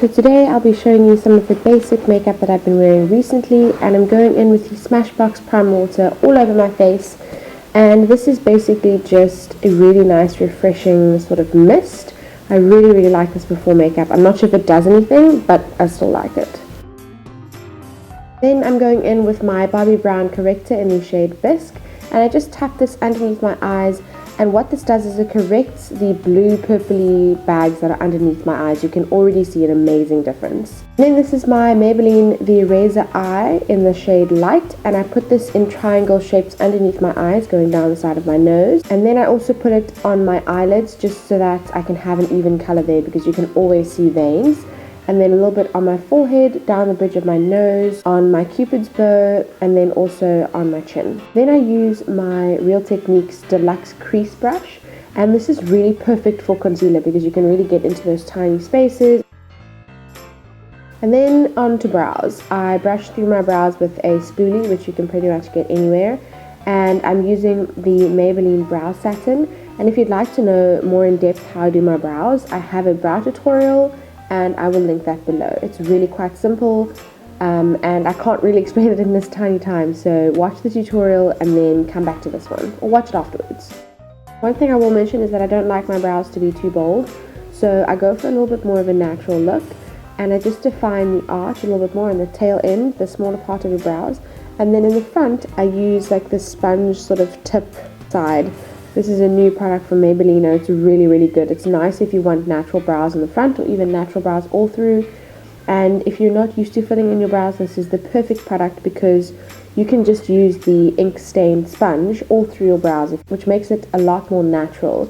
So today I'll be showing you some of the basic makeup that I've been wearing recently, and I'm going in with the Smashbox Prime Water all over my face. And this is basically just a really nice refreshing sort of mist. I really like this before makeup. I'm not sure if it does anything, but I still like it. Then I'm going in with my Bobbi Brown corrector in the shade Bisque, and I just tap this underneath my eyes, and what this does is it corrects the blue purpley bags that are underneath my eyes. You can already see an amazing difference. Then this is my Maybelline The Eraser Eye in the shade Light, and I put this in triangle shapes underneath my eyes going down the side of my nose, and then I also put it on my eyelids just so that I can have an even color there, because you can always see veins. And then a little bit on my forehead, down the bridge of my nose, on my cupid's bow, and then also on my chin. Then I use my Real Techniques Deluxe Crease Brush, and this is really perfect for concealer because you can really get into those tiny spaces. And then on to brows. I brush through my brows with a spoolie, which you can pretty much get anywhere, and I'm using the Maybelline Brow Satin. And if you'd like to know more in depth how I do my brows, I have a brow tutorial, and I will link that below. It's really quite simple, and I can't really explain it in this tiny time, so watch the tutorial and then come back to this one, or watch it afterwards. One thing I will mention is that I don't like my brows to be too bold, so I go for a little bit more of a natural look, and I just define the arch a little bit more on the tail end, the smaller part of your brows, and then in the front I use like this sponge sort of tip side. This is a new product from Maybelline, and it's really good. It's nice if you want natural brows in the front, or even natural brows all through. And if you're not used to filling in your brows, this is the perfect product because you can just use the ink stained sponge all through your brows, which makes it a lot more natural.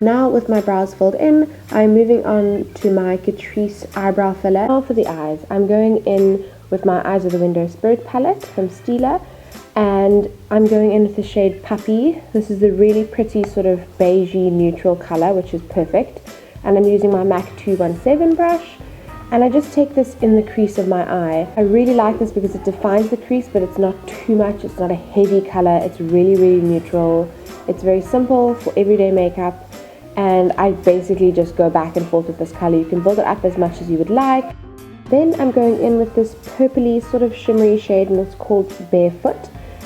Now with my brows filled in, I'm moving on to my Catrice eyebrow filler. Now for the eyes, I'm going in with my Eyes of the Window Spirit palette from Stila. And I'm going in with the shade Puppy. This is a really pretty sort of beigey neutral color, which is perfect. And I'm using my MAC 217 brush. And I just take this in the crease of my eye. I really like this because it defines the crease, but it's not too much. It's not a heavy color. It's really neutral. It's very simple for everyday makeup. And I basically just go back and forth with this color. You can build it up as much as you would like. Then I'm going in with this purpley sort of shimmery shade, and it's called Barefoot.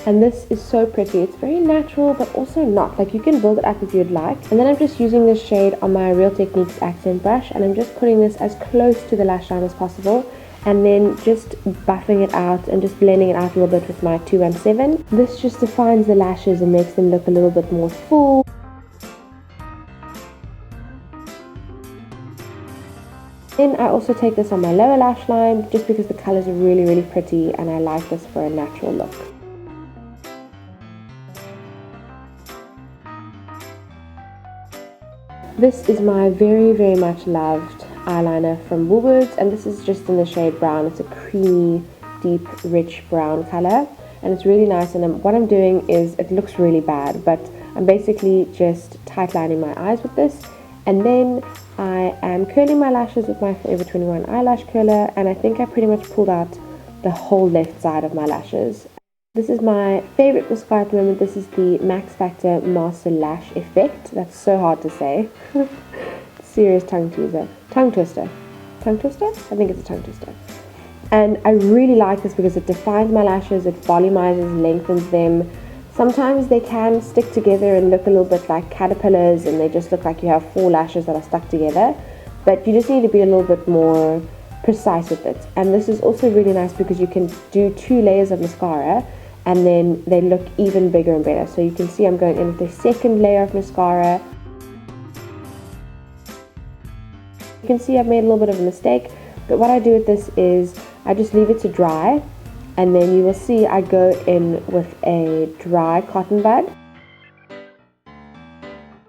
And this is so pretty. It's very natural, but also not. Like, you can build it up if you'd like. And then I'm just using this shade on my Real Techniques accent brush, and I'm just putting this as close to the lash line as possible, and then just buffing it out and just blending it out a little bit with my 217. This just defines the lashes and makes them look a little bit more full. Then I also take this on my lower lash line just because the colors are really pretty, and I like this for a natural look. This is my very much loved eyeliner from Woolworths, and this is just in the shade brown. It's a creamy, deep, rich brown color, and it's really nice. And what I'm doing is, it looks really bad, but I'm basically just tight lining my eyes with this, and then I am curling my lashes with my Forever 21 eyelash curler, and I think I pretty much pulled out the whole left side of my lashes. This is my favorite mascara at the moment. This is the Max Factor Master Lash Effect. That's so hard to say. Serious tongue twister. Tongue twister? I think it's a tongue twister. And I really like this because it defines my lashes, it volumizes, lengthens them. Sometimes they can stick together and look a little bit like caterpillars, and they just look like you have 4 lashes that are stuck together. But you just need to be a little bit more precise with it. And this is also really nice because you can do 2 layers of mascara, and then they look even bigger and better. So you can see I'm going in with the second layer of mascara. You can see I've made a little bit of a mistake, but what I do with this is I just leave it to dry, and then you will see I go in with a dry cotton bud.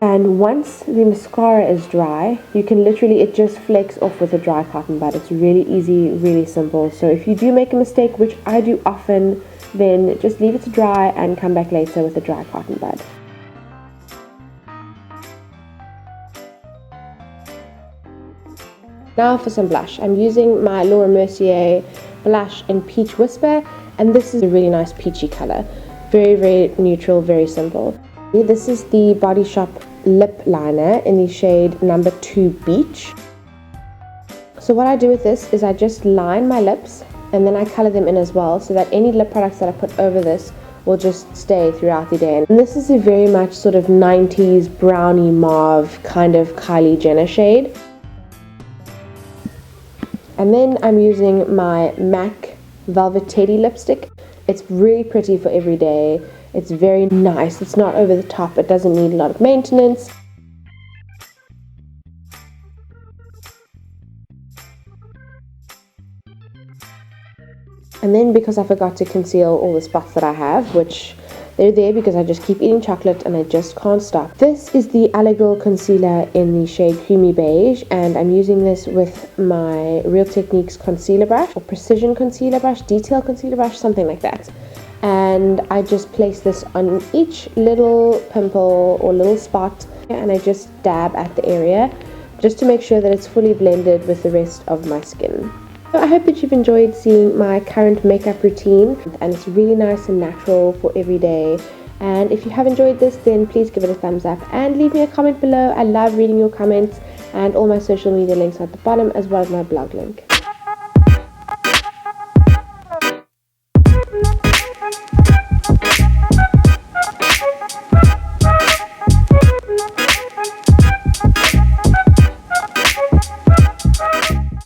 And once the mascara is dry, you can literally, it just flakes off with a dry cotton bud. It's really easy, really simple. So if you do make a mistake, which I do often, then just leave it to dry and come back later with a dry cotton bud. Now for some blush. I'm using my Laura Mercier blush in Peach Whisper, and this is a really nice peachy color. Very neutral, very simple. This is the Body Shop lip liner in the shade number 2 Beach. So what I do with this is I just line my lips and then I color them in as well, so that any lip products that I put over this will just stay throughout the day. And this is a very much sort of 90s brownie mauve kind of Kylie Jenner shade. And then I'm using my MAC Velvet Teddy lipstick. It's really pretty for every day. It's very nice. It's not over the top. It doesn't need a lot of maintenance. And then because I forgot to conceal all the spots that I have, which they're there because I just keep eating chocolate and I just can't stop. This is the Allegro concealer in the shade Creamy Beige, and I'm using this with my Real Techniques concealer brush, or precision concealer brush, detail concealer brush, something like that. And I just place this on each little pimple or little spot, and I just dab at the area just to make sure that it's fully blended with the rest of my skin. So I hope that you've enjoyed seeing my current makeup routine, and it's really nice and natural for every day. And if you have enjoyed this, then please give it a thumbs up and leave me a comment below. I love reading your comments, and all my social media links are at the bottom, as well as my blog link.